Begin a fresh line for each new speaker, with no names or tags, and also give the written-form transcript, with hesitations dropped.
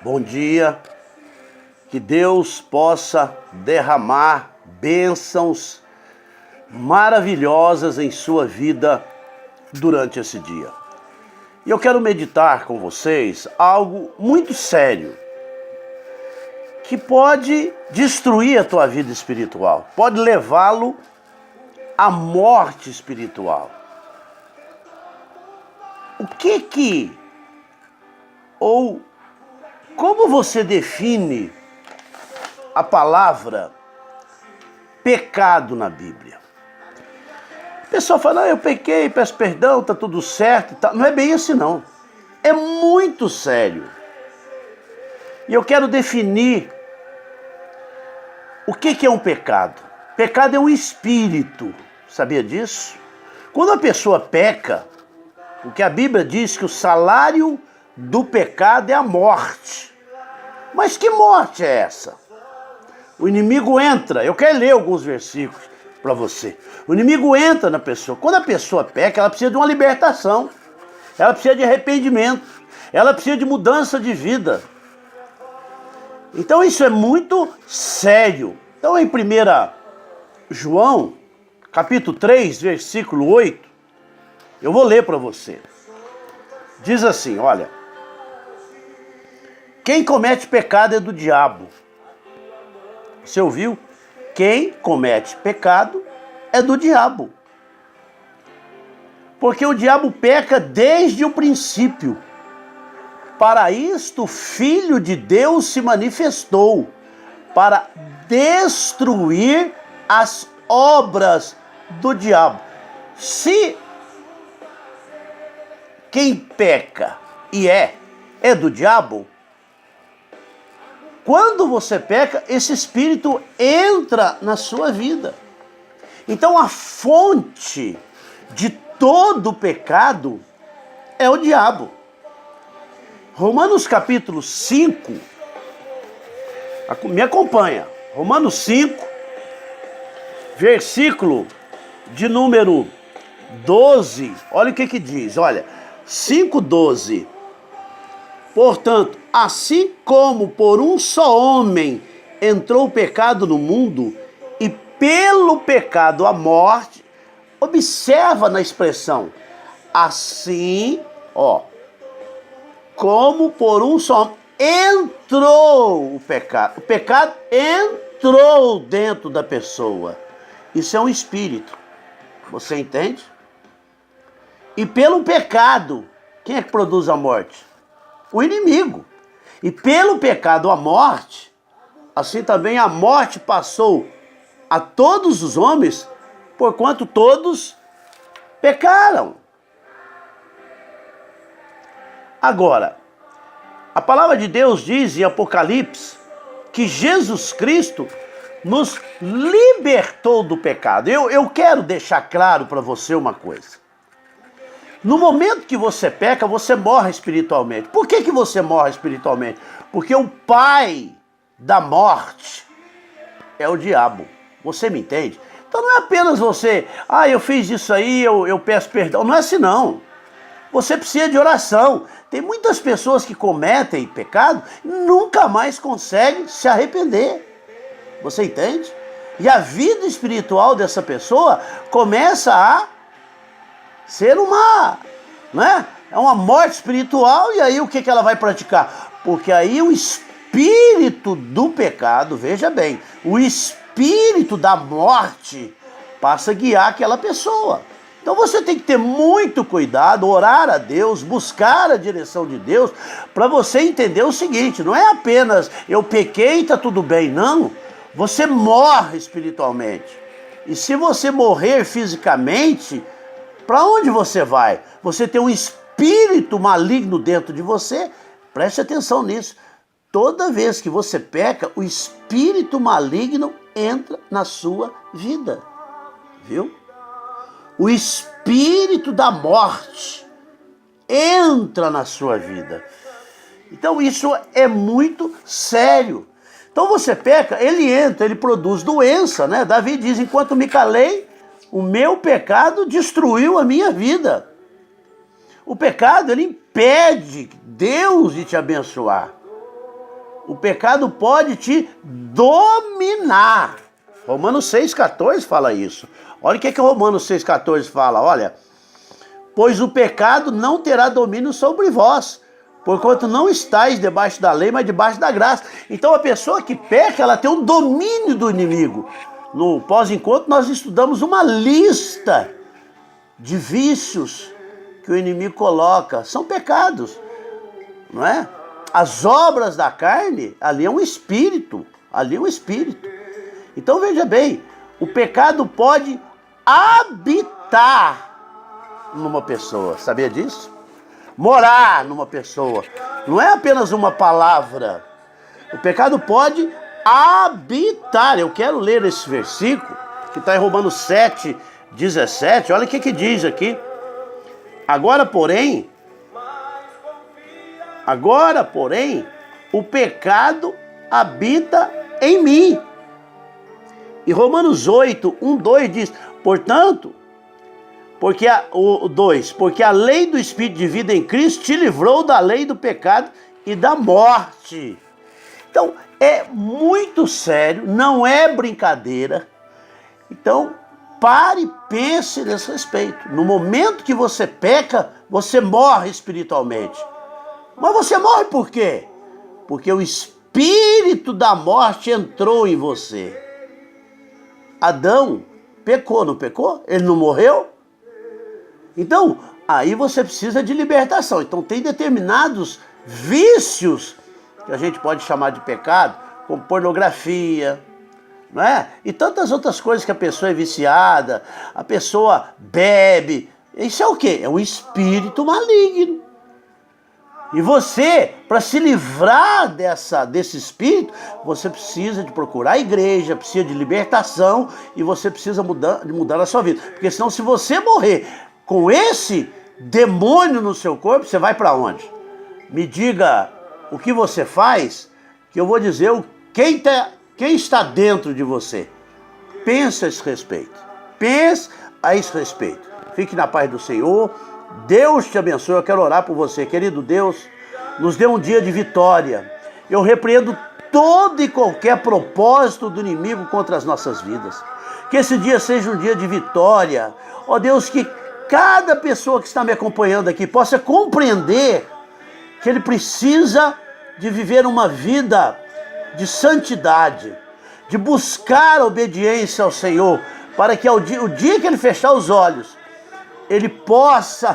Bom dia, que Deus possa derramar bênçãos maravilhosas em sua vida durante esse dia. E eu quero meditar com vocês algo muito sério, que pode destruir a tua vida espiritual, pode levá-lo à morte espiritual. Como você define a palavra pecado na Bíblia? A pessoa fala, eu pequei, peço perdão, tá tudo certo. Tá. Não é bem assim não. É muito sério. E eu quero definir o que é um pecado. Pecado é um espírito. Sabia disso? Quando a pessoa peca, o que a Bíblia diz que o salário do pecado é a morte. Mas que morte é essa? O inimigo entra, eu quero ler alguns versículos para você. O inimigo entra na pessoa. Quando a pessoa peca, ela precisa de uma libertação. Ela precisa de arrependimento. Ela precisa de mudança de vida. Então isso é muito sério. Então em 1 João, capítulo 3, versículo 8, eu vou ler para você. Diz assim, olha. Quem comete pecado é do diabo. Você ouviu? Quem comete pecado é do diabo. Porque o diabo peca desde o princípio. Para isto o Filho de Deus se manifestou, para destruir as obras do diabo. Se quem peca e é do diabo, quando você peca, esse espírito entra na sua vida. Então a fonte de todo pecado é o diabo. Romanos capítulo 5, me acompanha. Romanos 5, versículo de número 12. Olha o que diz, olha, 5:12. Portanto, assim como por um só homem entrou o pecado no mundo, e pelo pecado a morte, observa na expressão, assim, como por um só homem entrou o pecado entrou dentro da pessoa. Isso é um espírito, você entende? E pelo pecado, quem é que produz a morte? O inimigo. E pelo pecado a morte, assim também a morte passou a todos os homens, porquanto todos pecaram. Agora, a palavra de Deus diz em Apocalipse que Jesus Cristo nos libertou do pecado. Eu quero deixar claro para você uma coisa. No momento que você peca, você morre espiritualmente. Por que você morre espiritualmente? Porque o pai da morte é o diabo. Você me entende? Então não é apenas você, eu fiz isso aí, eu peço perdão. Não é assim não. Você precisa de oração. Tem muitas pessoas que cometem pecado e nunca mais conseguem se arrepender. Você entende? E a vida espiritual dessa pessoa começa a ser uma morte espiritual. E aí o que ela vai praticar? Porque aí o espírito do pecado, veja bem, o espírito da morte passa a guiar aquela pessoa. Então você tem que ter muito cuidado, orar a Deus, buscar a direção de Deus, para você entender o seguinte, não é apenas eu pequei e está tudo bem, não. Você morre espiritualmente. E se você morrer fisicamente, para onde você vai? Você tem um espírito maligno dentro de você? Preste atenção nisso. Toda vez que você peca, o espírito maligno entra na sua vida. Viu? O espírito da morte entra na sua vida. Então isso é muito sério. Então você peca, ele entra, ele produz doença, né? Davi diz, enquanto me calei, o meu pecado destruiu a minha vida. O pecado, ele impede Deus de te abençoar. O pecado pode te dominar. Romanos 6,14 fala isso. Olha o que Romanos 6,14 fala. Olha, pois o pecado não terá domínio sobre vós, porquanto não estáis debaixo da lei, mas debaixo da graça. Então a pessoa que peca, ela tem um domínio do inimigo. No pós-encontro nós estudamos uma lista de vícios que o inimigo coloca. São pecados, não é? As obras da carne, ali é um espírito. Ali é um espírito. Então veja bem, o pecado pode habitar numa pessoa. Sabia disso? Morar numa pessoa. Não é apenas uma palavra. O pecado pode habitar. Eu quero ler esse versículo, que está em Romanos 7,17. Olha o que diz aqui. Agora, porém, o pecado habita em mim. E Romanos 8:1-2 diz, portanto, porque a lei do Espírito de vida em Cristo te livrou da lei do pecado e da morte. Então, é muito sério, não é brincadeira. Então, pare e pense nesse respeito. No momento que você peca, você morre espiritualmente. Mas você morre por quê? Porque o espírito da morte entrou em você. Adão pecou, não pecou? Ele não morreu? Então, aí você precisa de libertação. Então, tem determinados vícios que a gente pode chamar de pecado, como pornografia, não é? E tantas outras coisas que a pessoa é viciada, a pessoa bebe. Isso é o quê? É um espírito maligno. E você, para se livrar desse espírito, você precisa de procurar a igreja, precisa de libertação e você precisa mudar a sua vida. Porque senão, se você morrer com esse demônio no seu corpo, você vai para onde? Me diga o que você faz, que eu vou dizer quem está dentro de você. Pensa a esse respeito. Pense a esse respeito. Fique na paz do Senhor. Deus te abençoe. Eu quero orar por você. Querido Deus, nos dê um dia de vitória. Eu repreendo todo e qualquer propósito do inimigo contra as nossas vidas. Que esse dia seja um dia de vitória. Ó Deus, que cada pessoa que está me acompanhando aqui possa compreender que ele precisa de viver uma vida de santidade, de buscar a obediência ao Senhor, para que o dia que ele fechar os olhos, ele possa